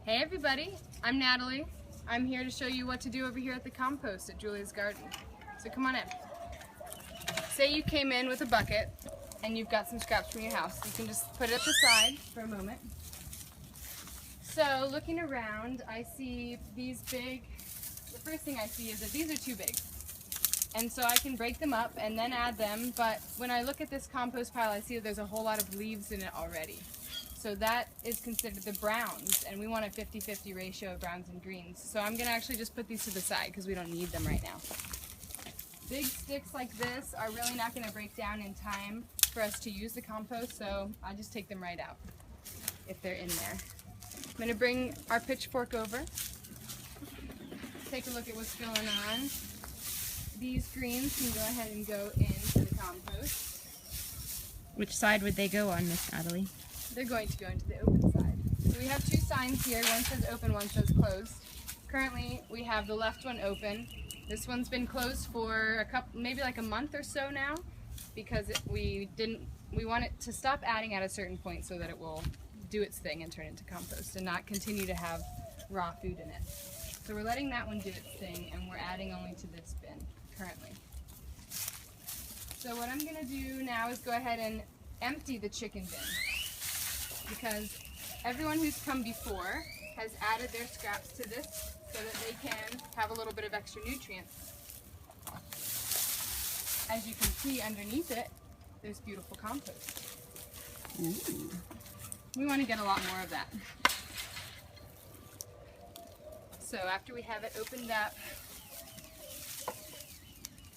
Hey everybody, I'm Natalie. I'm here to show you what to do over here at the compost at Julia's garden. So come on in. Say you came in with a bucket and you've got some scraps from your house. You can just put it at the side for a moment. So looking around, I see these big, the first thing I see is that these are too big. And so I can break them up and then add them, but when I look at this compost pile, I see that there's a whole lot of leaves in it already. So that is considered the browns, and we want a 50-50 ratio of browns and greens. So I'm gonna actually just put these to the side because we don't need them right now. Big sticks like this are really not gonna break down in time for us to use the compost, so I just take them right out if they're in there. I'm gonna bring our pitchfork over, take a look at what's going on. These greens can go ahead and go into the compost. Which side would they go on, Miss Natalie? They're going to go into the open side. So we have two signs here. One says open, one says closed. Currently, we have the left one open. This one's been closed for maybe like a month or so now, because we want it to stop adding at a certain point so that it will do its thing and turn into compost and not continue to have raw food in it. So we're letting that one do its thing, and we're adding only to this bin currently. So what I'm going to do now is go ahead and empty the chicken bin, because everyone who's come before has added their scraps to this so that they can have a little bit of extra nutrients. As you can see underneath it, there's beautiful compost. Ooh. We want to get a lot more of that. So after we have it opened up,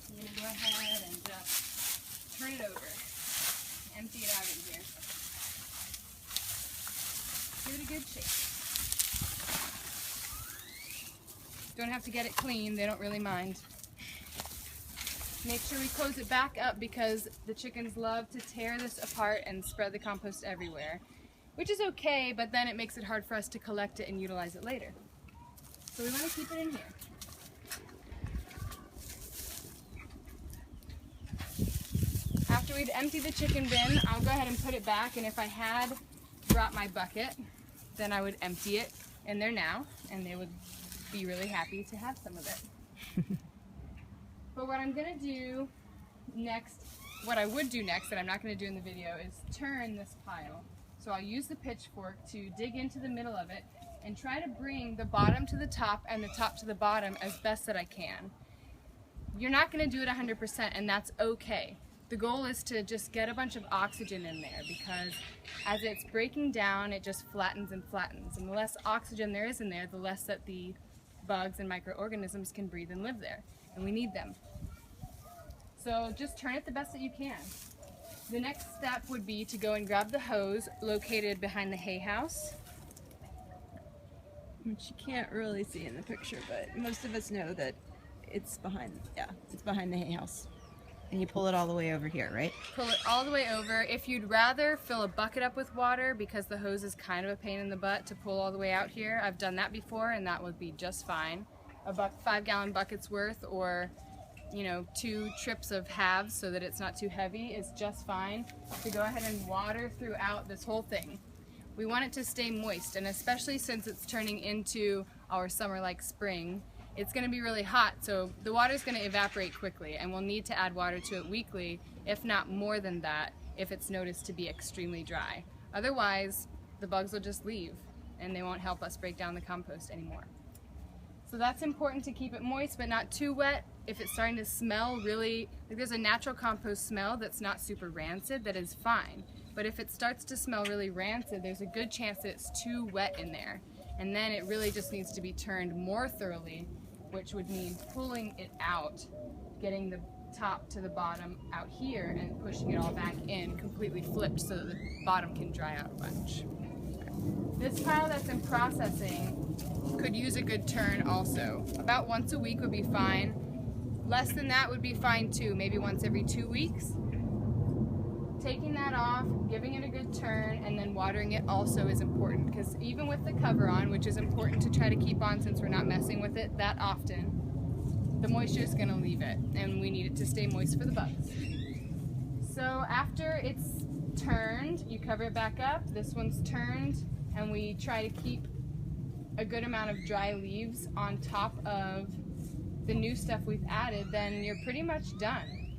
I'm going to go ahead and just turn it over, empty it out in here. Give it a good shake. Don't have to get it clean, they don't really mind. Make sure we close it back up because the chickens love to tear this apart and spread the compost everywhere, which is okay, but then it makes it hard for us to collect it and utilize it later. So we want to keep it in here. After we've emptied the chicken bin, I'll go ahead and put it back, and if I had brought my bucket, then I would empty it in there now, and they would be really happy to have some of it. But what I'm going to do next, what I would do next that I'm not going to do in the video, is turn this pile. So I'll use the pitchfork to dig into the middle of it and try to bring the bottom to the top and the top to the bottom as best that I can. You're not going to do it 100%, and that's okay. The goal is to just get a bunch of oxygen in there, because as it's breaking down, it just flattens and flattens. And the less oxygen there is in there, the less that the bugs and microorganisms can breathe and live there. And we need them. So just turn it the best that you can. The next step would be to go and grab the hose located behind the hay house. Which you can't really see in the picture, but most of us know that it's behind the hay house. And you pull it all the way over here, right? Pull it all the way over. If you'd rather fill a bucket up with water, because the hose is kind of a pain in the butt to pull all the way out here, I've done that before and that would be just fine. A 5-gallon bucket's worth, or 2 trips of halves so that it's not too heavy, is just fine to go ahead and water throughout this whole thing. We want it to stay moist, and especially since it's turning into our summer like spring, it's going to be really hot, so the water is going to evaporate quickly, and we'll need to add water to it weekly, if not more than that, if it's noticed to be extremely dry. Otherwise, the bugs will just leave, and they won't help us break down the compost anymore. So that's important, to keep it moist but not too wet. If it's starting to smell really, like there's a natural compost smell that's not super rancid, that is fine. But if it starts to smell really rancid, there's a good chance that it's too wet in there. And then it really just needs to be turned more thoroughly, which would mean pulling it out, getting the top to the bottom out here, and pushing it all back in, completely flipped so that the bottom can dry out a bunch. This pile that's in processing could use a good turn also. About once a week would be fine. Less than that would be fine too, maybe once every 2 weeks. Taking that off, giving it a good turn, and then watering it also is important, because even with the cover on, which is important to try to keep on since we're not messing with it that often, the moisture is going to leave it, and we need it to stay moist for the bugs. So after it's turned, you cover it back up. This one's turned, and we try to keep a good amount of dry leaves on top of the new stuff we've added, then you're pretty much done.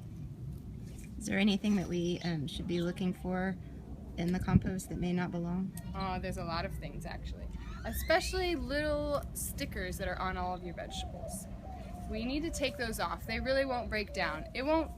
Is there anything that we should be looking for in the compost that may not belong? Oh, there's a lot of things actually. Especially little stickers that are on all of your vegetables. We need to take those off. They really won't break down. It won't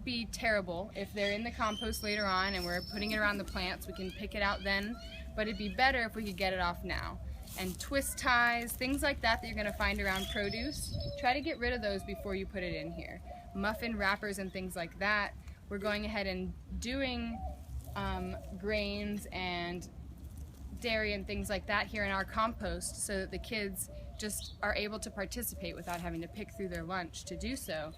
be terrible if they're in the compost later on and we're putting it around the plants. We can pick it out then, but it'd be better if we could get it off now. And twist ties, things like that you're going to find around produce, try to get rid of those before you put it in here. Muffin wrappers and things like that, we're going ahead and doing grains and dairy and things like that here in our compost so that the kids just are able to participate without having to pick through their lunch to do so.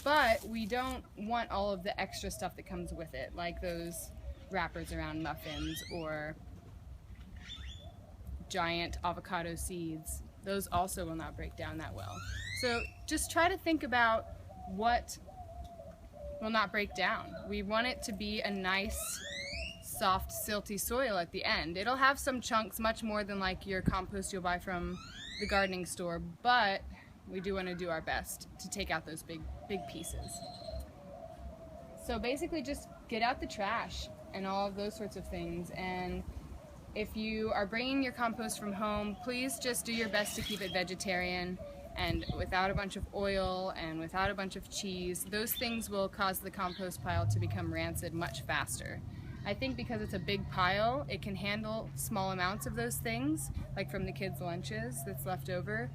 But we don't want all of the extra stuff that comes with it, like those wrappers around muffins or giant avocado seeds. Those also will not break down that well. So just try to think about what will not break down. We want it to be a nice, soft, silty soil at the end. It'll have some chunks, much more than like your compost you'll buy from the gardening store, but we do want to do our best to take out those big pieces. So basically just get out the trash and all of those sorts of things. And if you are bringing your compost from home, please just do your best to keep it vegetarian and without a bunch of oil and without a bunch of cheese. Those things will cause the compost pile to become rancid much faster. I think because it's a big pile, it can handle small amounts of those things, like from the kids' lunches that's left over.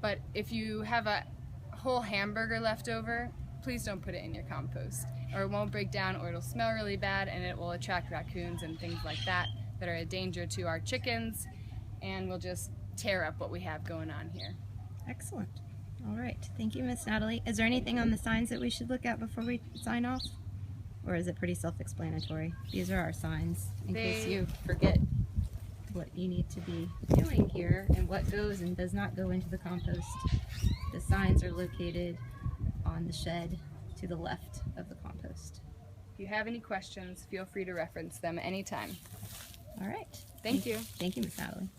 But if you have a whole hamburger left over, please don't put it in your compost, or it won't break down, or it'll smell really bad and it will attract raccoons and things like that that are a danger to our chickens, and will just tear up what we have going on here. Excellent. All right. Thank you, Miss Natalie. Is there anything on the signs that we should look at before we sign off? Or is it pretty self-explanatory? These are our signs in case you forget what you need to be doing here and what goes and does not go into the compost. The signs are located on the shed to the left of the compost. If you have any questions, feel free to reference them anytime. All right. Thank you. Thank you, Miss Natalie.